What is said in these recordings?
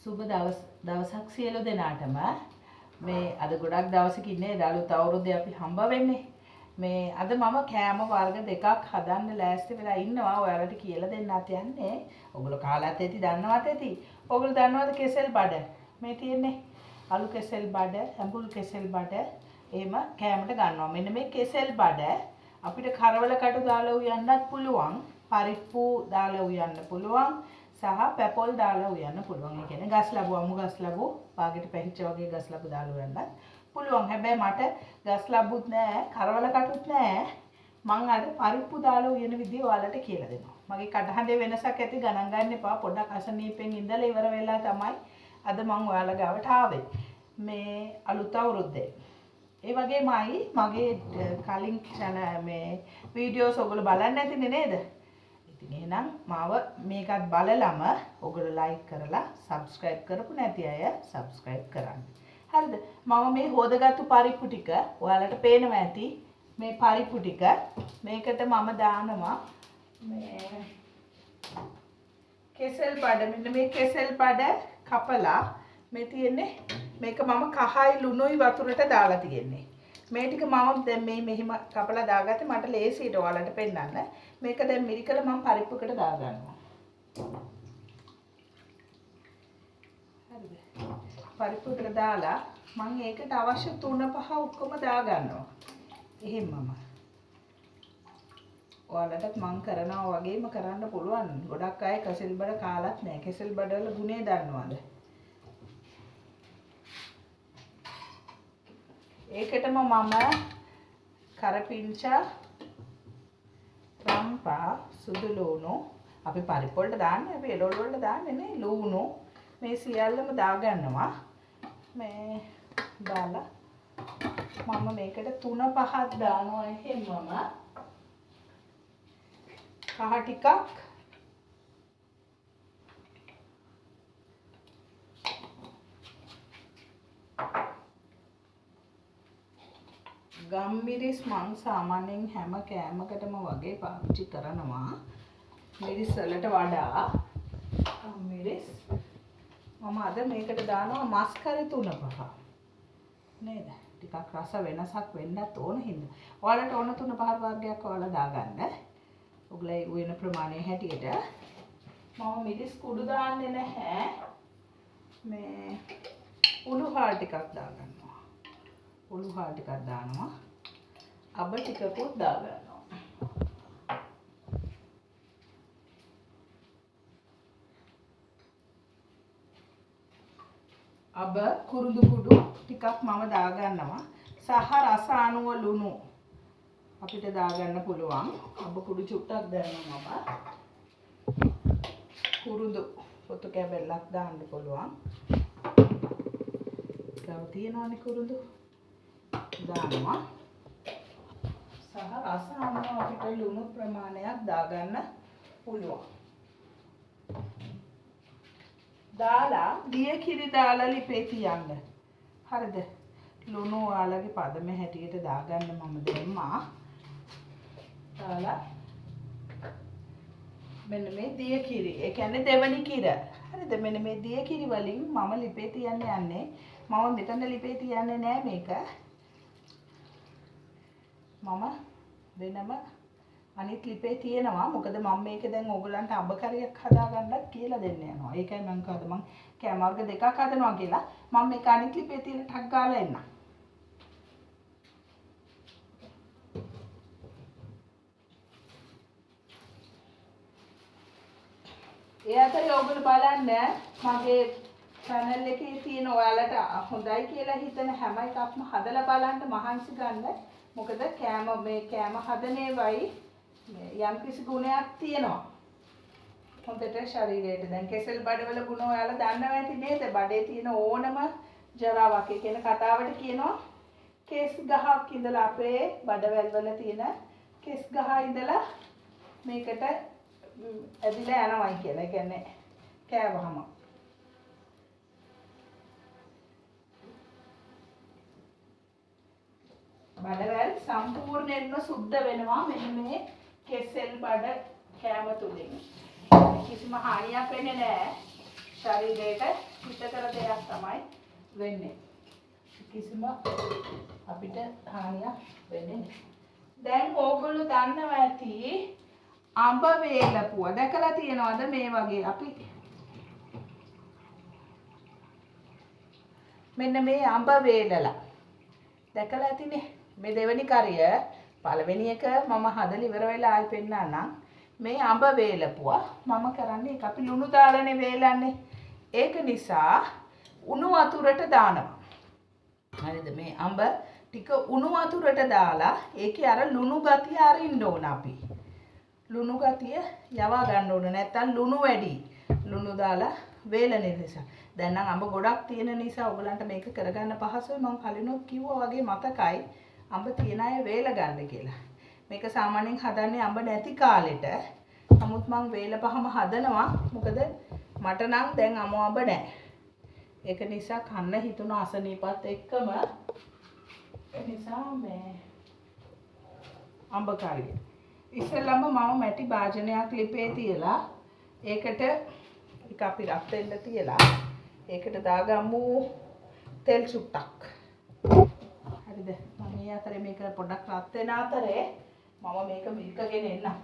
සුබ දවසක් සියලු දෙනාටම මේ අද ගොඩක් දවසක ඉන්නේ දලුත් අවුරුද්දේ අපි හම්බ වෙන්නේ මේ අද මම කෑම වර්ග දෙකක් හදන්න ලෑස්ති වෙලා ඉන්නවා ඔයාලට කියලා දෙන්නත් යන්නේ ඔයගොල්ලෝ කාලත් ඇති දන්නවත් ඇති ඔයගොල්ලෝ දන්නවද කෙසෙල් බඩ මේ තියෙන්නේ අලු කෙසෙල් බඩ ඇඹුල් කෙසෙල් බඩ එහෙම කෑමට ගන්නවා මෙන්න මේ කෙසෙල් බඩ අපිට කරවල කටු දාලා උයන්නත් පුළුවන් පරිප්පු දාලා උයන්න පුළුවන් සහ පැපොල් දාලා උයන්න පුළුවන්. ඒ කියන්නේ ගස් ලැබු අමු ගස් ලැබු පාගෙට පැහිච්ච වගේ ගස් ලැබු දාලා උයන්නත් පුළුවන්. හැබැයි මට ගස් ලැබුත් නෑ, කරවල කටුත් නෑ. මං අද පරිප්පු දාලා උයන විදිය ඔයාලට කියලා දෙනවා. මගේ කටහඬේ වෙනසක් ඇති ගණන් ගන්න එපා. පොඩ්ඩක් අසනීපෙන් ඉඳලා ඉවර වෙලා තමයි අද මං ඔයාලා ගාවට ආවේ. මේ අලුත් අවුරුද්දේ. ඒ වගේමයි මගේ කලින් මේ වීඩියෝස් ඔයගොල්ලෝ බලන්නේ නැතිනේ නේද? ඉතින් එහෙනම් මාව මේකත් බලලම ඔයගොල්ලෝ ලයික් කරලා subscribe කරපු නැති අය subscribe කරන්න. හරිද? මම මේ හොදගත්තු පරිප්පු ටික ඔයාලට පේනවා ඇති. මේ පරිප්පු ටික මේකට මම දානවා මේ කෙසෙල් බඩ. මෙන්න මේ කෙසෙල් බඩ කපලා මේ තියෙන්නේ මේක මම කහයි ලුණුයි වතුරට දාලා තියෙන්නේ. මේ ටික මම දැන් මේ මෙහිම කපලා දාගත්තේ මට ලේසියට ඔයාලට පෙන්නන්න. මේක දැන් මිරිකල මම පරිප්පුකට දාගන්නවා. හරිද? පරිප්පුකට දාලා මම ඒකට අවශ්‍ය 3-5 ඔක්කොම දාගන්නවා. එහෙමම. ඔයාලටත් මම කරනවා වගේම කරන්න පුළුවන්. ගොඩක් අය කෙසෙල් බඩ කාලත් නැහැ. කෙසෙල් බඩවල ගුණේ දන්නවද? ඒකටම මම කරපිංචා රම්පා සුදු ලුණු අපි පරිප්පු වලට දාන්නේ අපි එළවලු වලට දාන්නේ නේ ලුණු මේ සියල්ලම දාගන්නවා මේ දාලා මම මේකට 3-5ක් දානවා එහෙමම කහ ටිකක් ගම්මිරිස් මං සාමාන්‍යයෙන් හැම කෑමකටම වගේ පාවිච්චි කරනවා මිරිස් වලට වඩා ගම්මිරිස් මම අද මේකට දානවා මස් කරි 3-5 නේද ටිකක් රස වෙනසක් වෙන්නත් ඕන හින්දා ඔයාලට ඕන 3-5 වර්ගයක් ඔයාලා දාගන්න ඔයගොල්ලෝ වෙන ප්‍රමාණය හැටියට මම මිරිස් කුඩු දාන්නේ නැහැ මේ උළුහාල් ටිකක් දාගන්නවා උළුහාල් ටිකක් දානවා අබ ටිකකුත් දාගන්නවා අබ කුරුඳු කුඩු ටිකක් මම දාගන්නවා සහ රස අණුව ලුණු අපිට දාගන්න පුළුවන් අබ කුඩු චුට්ටක් දානවා මම කුරුඳු පොතු කැබල්ලක් දාන්න පුළුවන් ගාව තියනවානේ කුරුඳු දානවා සහ රස අනුව අපිට ලුණු ප්‍රමාණයක් දාගන්න පුළුවන්. දාලා දිය කිරි දාලා ලිපේ තියන්න. හරිද? ලුණු ඔයාලගේ පදම හැටියට දාගන්න මම දෙන්නා. දාලා මෙන්න මේ දිය කිරි. ඒ කියන්නේ දෙවනි කිර. හරිද? මෙන්න මේ දිය කිරි වලින් මම ලිපේ තියන්න යන්නේ. මම මෙතන ලිපේ තියන්නේ නෑ මේක. මම වෙනම අනිත් ලිපේ තියෙනවා. මොකද මම මේක දැන් ඕගලන්ට අඹ කරියක් හදාගන්නත් කියලා දෙන්න යනවා. ඒකයි මම කවද මම කෑම වර්ග දෙකක් හදනවා කියලා. මම මේක අනිත් ලිපේ තියෙන ටක් ගාලා එන්න. ඒ අතරේ ඔයගොල්ලෝ බලන්න මගේ channel එකේ තියෙන ඔයාලට හොඳයි කියලා හිතන හැම එකක්ම හදලා බලන්න මහන්සි ගන්න. මොකද කෑම හදන ඒවයි යම් කිසි ගුණයක් තියෙනවා. හොඳට ශරීරයට දැන් කෙසෙල් බඩවල ගුණ ඔයාලා දන්නවා ඇති නේද? බඩේ තියෙන ඕනම ජරාවක් කියන කතාවට කියනවා කෙස් ගහක් ඉඳලා අපේ බඩවැල් වල තියෙන කෙස් ගහ ඉඳලා මේකට ඇදිලා යනවායි කියලා. ඒ කියන්නේ කෑවහම බඩවැල් සම්පූර්ණයෙන්ම සුද්ධ වෙනවා මෙන්න මේ කෙසෙල් බඩ කෑම තුලින්. කිසිම හානියක් වෙන්නේ නැහැ. ශරීරයට හිතකර දෙයක් තමයි වෙන්නේ. කිසිම අපිට හානියක් වෙන්නේ නැහැ. දැන් ඕගොල්ලෝ දන්නවා ඇති අඹ වේලපුව දැකලා තියෙනවද මේ වගේ අපි මෙන්න මේ අඹ වේලලා දැකලා ඇතිනේ. මේ දෙවෙනි කරිය පළවෙනි එක මම හදලා ඉවර වෙලා ආයි පෙන්නන්නම්. මේ අඹ වේලපුව මම කරන්නේ ඒක අපි ලුණු දාලානේ වේලන්නේ. ඒක නිසා උණු වතුරට දානවා. හරිද? මේ අඹ ටික උණු වතුරට දාලා ඒකේ අර ලුණු ගතිය අරින්න ඕන අපි. ලුණු ගතිය යවා ගන්න ඕන. නැත්තම් ලුණු වැඩි. ලුණු දාලා වේලන නිසා. දැන් නම් අඹ ගොඩක් තියෙන නිසා ඔයගලන්ට මේක කරගන්න පහසුයි. මම කලිනුත් කිව්වා වගේ මතකයි අඹ තියන අය වේල ගන්න කියලා. මේක සාමාන්‍යයෙන් හදන්නේ අඹ නැති කාලෙට. නමුත් මම වේලපහම හදනවා. මොකද මට නම් දැන් අඹ නැහැ. ඒක නිසා කන්න හිතුන අසනීපත් එක්කම ඒ නිසා මේ අඹ කාරිය. ඉස්සෙල්ලාම මම මැටි භාජනයක් ලිපේ තියලා ඒකට එක අපි රත් වෙන්න තියලා ඒකට දාගමු තෙල් චුට්ටක්. හරිද? මම මේ අතරේ මේක පොඩ්ඩක් රත් වෙන අතරේ මම මේක මිල්කගෙන එන්නම්.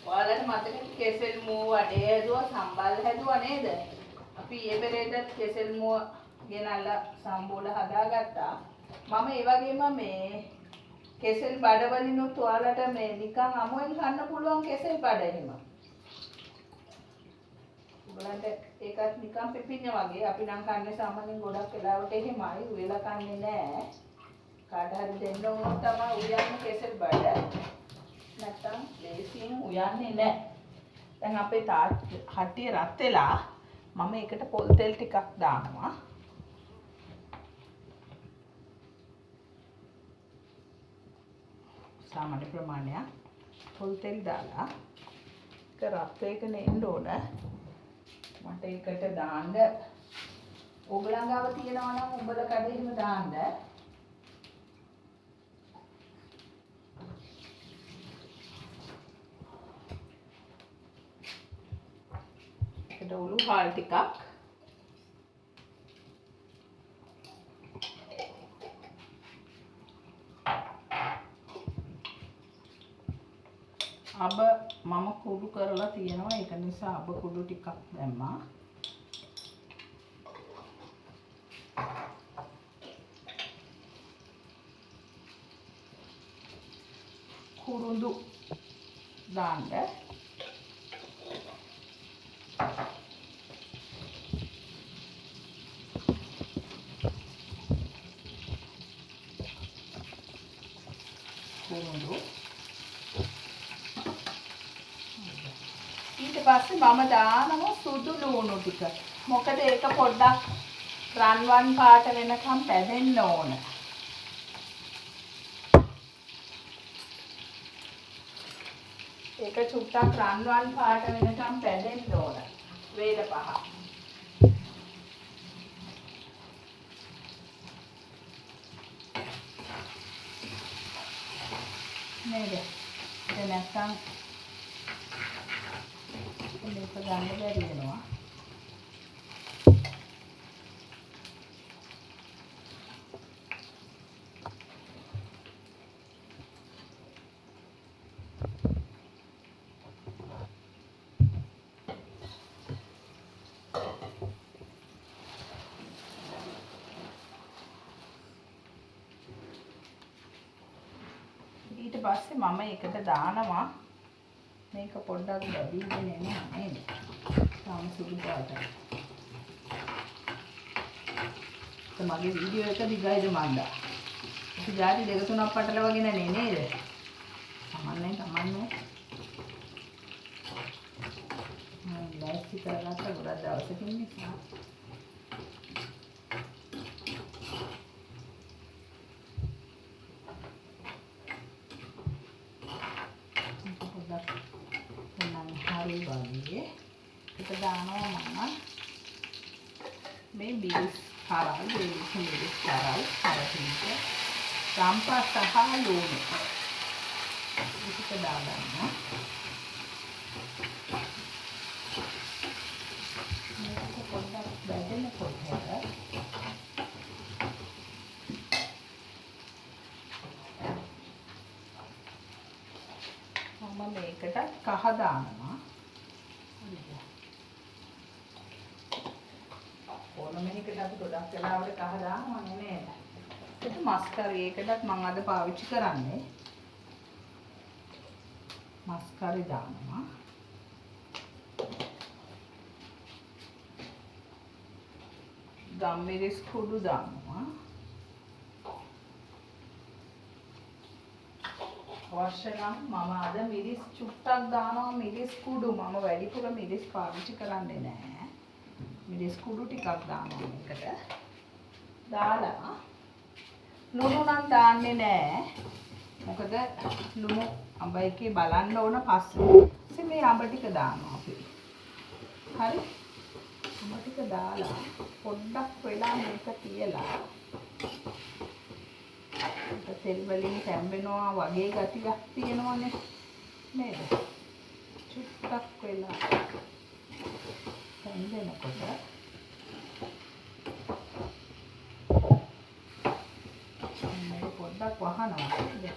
ඔයාලට මතකද කෙසෙල් මුව වඩේ හැදුවා සම්බල් හැදුවා නේද? අපි ඒ වෙලේට කෙසෙල් මුව ගෙනල්ලා සම්බෝල හදාගත්තා. මම ඒ වගේම මේ කෙසෙල් බඩ වලිනුත් ඔයාලට මේ නිකන් අමුෙන් කන්න පුළුවන් කෙසෙල් බඩ එහෙම. ඔයාලට ඒකත් නිකන් පෙපින්න වගේ අපි නම් කන්නේ සාමාන්‍යයෙන් ගොඩක් වෙලාවට එහෙමයි උයලා කන්නේ නැහැ. කාට හරි දෙන්න උනොත් තමයි උයන්නේ කෙසෙල් බඩ. නැත්තම් ලේසියෙන් උයන්නේ නැහැ. දැන් අපේ හටිය රත් වෙලා මම ඒකට පොල් තෙල් ටිකක් දානවා. සාමාන්‍ය ප්‍රමාණයක් පොල් තෙල් දාලා ඒක රත් වෙගෙන එන්න ඕන. මට ඒකට දාන්න ඕගලන් ගාව තියෙනවා නම් උඹල කඩේම දාන්න. උළු හාල් ටිකක් අබ මම කුඩු කරලා තියෙනවා ඒක නිසා අබ කුඩු ටිකක් දැම්මා. කුරුඳු දාන්න. ඊට පස්සේ මම දානවා සුදු ලුණු ටික. මොකද ඒක පොඩ්ඩක් රන්වන් පාට වෙනකම් පැදෙන්න ඕන. ඒක චුට්ටක් රන්වන් පාට වෙනකම් පැදෙන්න ඕන. වේල පහ. නේද? දැන් නැත්තම් මේක ගන්න බැරි වෙනවා. ඊට පස්සේ මම ඒකට දානවා මේක පොඩ්ඩක් බැදීගෙන එනවා නේද? තාම සුදු පාටයි. මගේ වීඩියෝ එක දිගයිද මන්දා. පුංචි ජාති දෙක තුනක් පටලවගෙන නේද? කමන්නේ. ලෑස්ති කරගත්ත ගොඩක් දවසකින් නිසා. හරි වගේ ඒක දානවා මම මේ බීස් කරල් බීස් කරල් හරියට සම්පා සහ ලුණු ඒක දාගන්න. මේක පොඩ්ඩක් බැදෙනකොට මම මේකට කහ දානවා. ඕනම එකකට අපි ගොඩක් වෙලාවට කහ දානවා නේද? ඒක මස්කරි එකටත් මම අද පාවිච්චි කරන්නේ. මස්කරි දානවා. ගම්මිරිස් කුඩු දානවා. අවශ්‍ය නම් මම අද මිරිස් චුට්ටක් දානවා. මිරිස් කුඩු මම වැඩිපුර මිරිස් පාවිච්චි කරන්නේ නැහැ. මිරිස් කුඩු ටිකක් දානවා මේකට. දාලා ලුණු නම් දාන්නේ නැහැ. මොකද ලුණු අඹ එකේ බලන්න ඕන පස්සේ මේ අඹ ටික දානවා අපි. හරි? අඹ ටික දාලා පොඩ්ඩක් වෙලා මේක තියලා තෙල් වලින් තැම්බෙනවා වගේ ගතියක් තියෙනවනේ නේද? චුට්ටක් වෙලා තැම්බෙනකොට මේක පොඩ්ඩක් වහනවා නේද?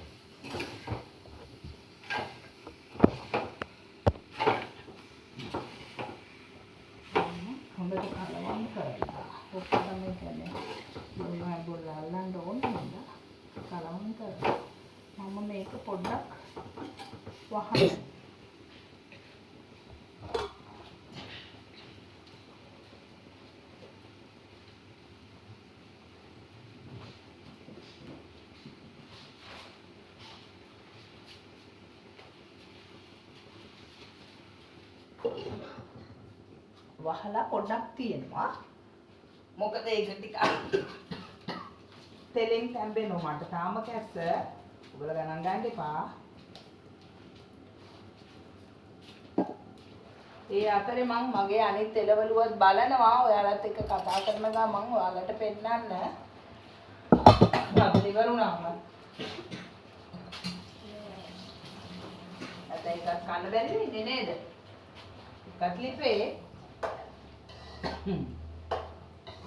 හොඳට කලවම් කරලා ඔක්කොම මේ කියන්නේ මොනවා බොල්ලන්න ඕනේ නේද? කලවම් කරලා මම මේක පොඩ්ඩක් වහනවා. වහලා පොඩ්ඩක් තියෙනවා. මොකද ඒක ටික තෙලෙන් තැම්බෙනවා මට තාම කැස්ස. ඔයගොල්ලෝ ගණන් ගන්න එපා. ඒ අතරේ මම මගේ අනිත් එළවලුවත් බලනවා. ඔයාලත් එක්ක කතා කරන ගමන් ඔයාලට පෙන්නන්න. අපිට ඉවරුණාම අතේ එකක් කන්න බැරි වෙන්නේ නේද? එකක් ලිපේ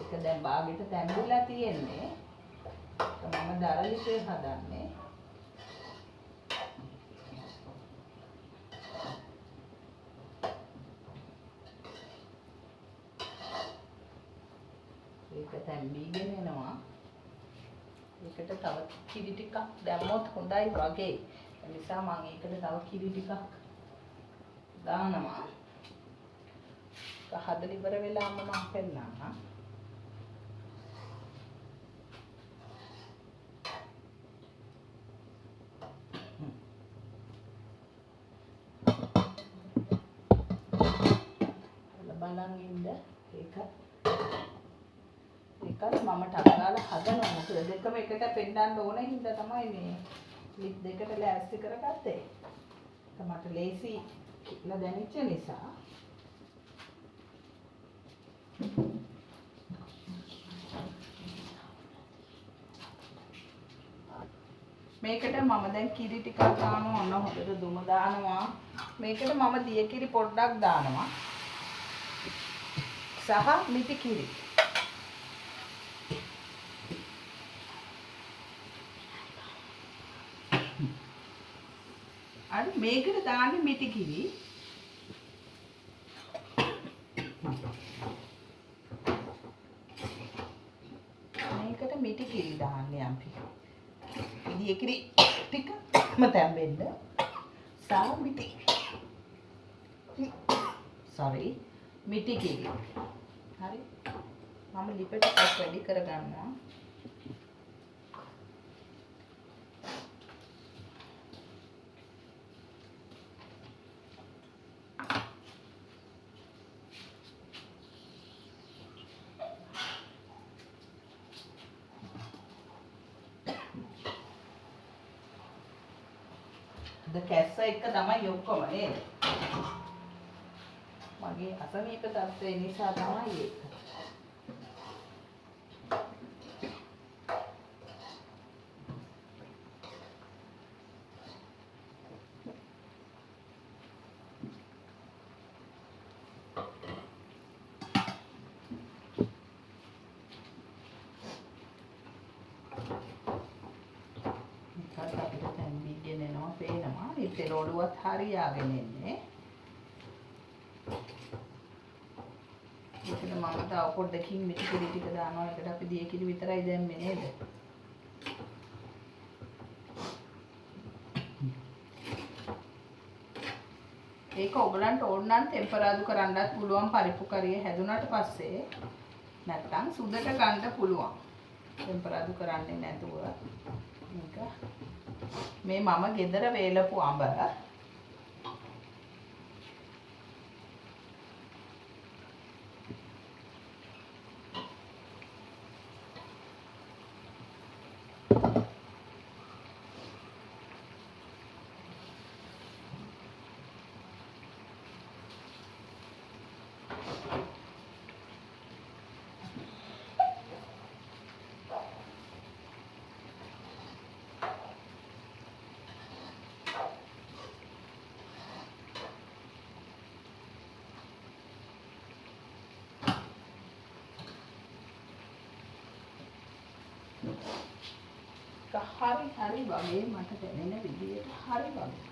ඒක දැන් බාගෙට තැම්බිලා තියෙන්නේ. මම දරලිපේ හදන්නේ. ඒක තැම්බීගෙන එනවා. ඒකට තව කිරි ටිකක් දැම්මොත් හොඳයි වගේ. ඒ නිසා මම ඒකට තව කිරි ටිකක් දානවා. හදලා ඉවර වෙලාම මම පෙන්නනවා. බලන් ඉන්න ඒකත් මම ටක් ගාලා හදනවා. මොකද දෙකම එකට පෙන්නන්න ඕනේ හින්දා තමයි මේ ලිප් දෙකට ලෑස්ති කරගත්තේ. ඒක මට ලේසි කියලා දැනෙච්ච නිසා මේකට මම දැන් කිරි ටිකක් දානවා. ඔන්න හොඳට දුම දානවා. මේකට මම දිය කිරි පොඩ්ඩක් දානවා. සහ මිටි කිරි. අර මේකට දාන්නේ මිටි කිරි. මේකට මිටි කිරි දාන්නේ අපි. දිය කිරි ටිකම තැම්බෙන්න. සහ මිටි. මිටි කිරි. හරි. මම ලිප ටිකක් වැඩි කරගන්නවා. කැස්ස එක තමයි ඔක්කොම නේද? මගේ අසනීප තත්ත්වය නිසා තමයි ඒක. තෙරෝඩුවත් හරියාගෙන එන්නේ. ඒකට මම තව පොඩ්ඩකින් මිටි කිරි ටික දානවා. ඒකට අපි දිය කිරි විතරයි දැම්මේ නේද? ඒක ඔයගලන්ට ඕන නම් ටෙම්පරාදු කරන්නත් පුළුවන් පරිප්පු කරිය හැදුනට පස්සේ. නැත්තම් සුදට ගන්න පුළුවන්. ටෙම්පරාදු කරන්නේ නැතුව. මේක මේ මම ගෙදර වේලපු අඹ හරි වගේ මට දැනෙන විදියට හරි වගේ.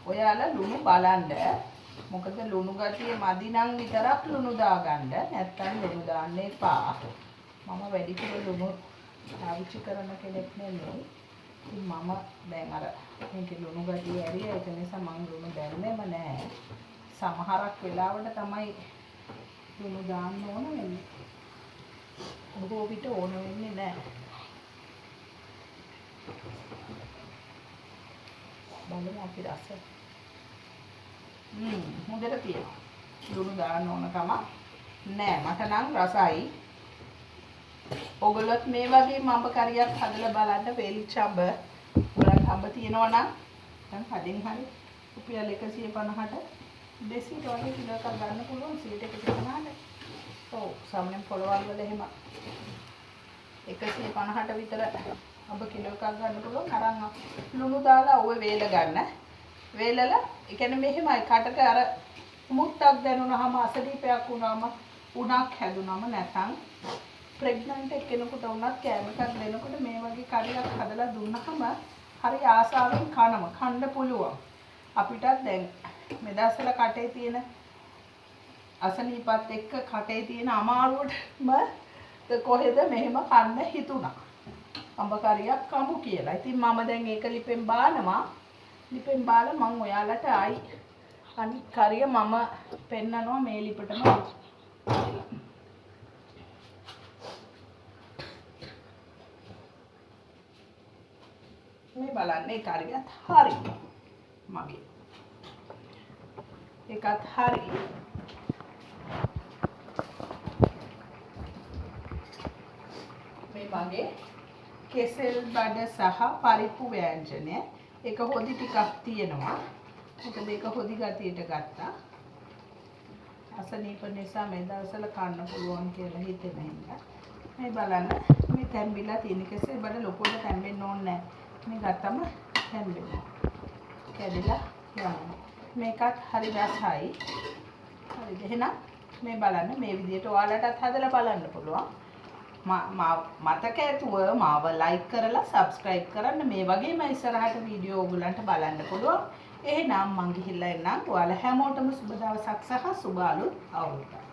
ඔයාලා ලුණු බලන්න. මොකද ලුණු ගතිය මදි නම් විතරක් ලුණු දාගන්න. නැත්තම් ලුණු දාන්න එපා. මම වැඩිපුර ලුණු පාවිච්චි කරන කෙනෙක් නෙමෙයි. ඉතින් මම දැන් අර මේකේ ලුණු ගතිය ඇරිය ඒක නිසා මම ලුණු දැම්මේම නැහැ. සමහරක් වෙලාවට තමයි ලුණු දාන්න ඕන වෙන්නේ. බොහෝ විට ඕන වෙන්නේ නැහැ. බලමු අපි රස. හොඳට තියෙනවා. ලුණු දාන්න ඕන කම නැහැ. මට නම් රසයි. ඔයගොල්ලොත් මේ වගේ මඹ කරියක් හදලා බලන්න වේලිච්ච අඹ. ඔයාලට අඹ තියෙනවා නම් දැන් හදින් හරි රුපියල් 150ට 200ට වගේ කිලෝ එකක් ගන්න පුළුවන් 150ට. ඔව් සාමාන්‍යයෙන් පොළවල් වල එහෙම 150ට විතර අඹ කිලෝ එකක් ගන්න පුළුවන්. අරන් ලුණු දාලා ඔය වේල ගන්න. වේලලා ඒ කියන්නේ මෙහෙමයි කටට අර මුත්තක් දැනුනහම අසනීපයක් වුණාම උණක් හැදුනම නැතනම් ප්‍රෙග්නන්ට් කෙනෙකුට වුණත් කෑම එකක් දෙනකොට මේ වගේ කරියක් හදලා දුන්නහම හරි ආසාවෙන් කන්න පුළුවන්. අපිටත් දැන් මේ දවස්වල කටේ තියෙන අසනීපත් එක්ක කටේ තියෙන අමාරුවටම කොහෙද මෙහෙම කන්න හිතුණා. අඹ කරියක් කමු කියලා. ඉතින් මම දැන් ඒක ලිපෙන් බානවා. ලිපෙන් බාලා මම ඔයාලට ආයි අනිත් කරිය මම පෙන්නනවා මේ ලිපටම. මේ බලන්න ඒ කරියත් හරි. මගේ ඒකත් හරි. මේ මගේ කෙසෙල් බඩ සහ පරිප්පු ව්‍යංජනය. ඒක හොදි ටිකක් තියෙනවා. මොකද ඒක හොදි ගතියට ගත්තා. අසනීප නිසා මේ දවස්වල කන්න පුළුවන් කියලා හිතෙන හින්දා. මේ බලන්න මේ තැම්බිලා තියෙන කෙසෙල් බඩ ලොකුවට තැම්බෙන්න ඕනේ නැහැ. මේ ගත්තම තැම්බෙනවා. කැඩිලා යනවා. මේකත් හරි රසයි. හරිද? එහෙනම් මේ බලන්න මේ විදිහට ඔයාලටත් හදලා බලන්න පුළුවන්. මතක ඇතුව මාව ලයික් කරලා සබ්ස්ක්‍රයිබ් කරන්න. මේ වගේම ඉස්සරහට වීඩියෝ ඔයගලන්ට බලන්න පුළුවන්. එහෙනම් මං ගිහිල්ලා එන්නම්. ඔයාලා හැමෝටම සුබ දවසක් සහ සුබ අලුත් අවුරුද්දක්.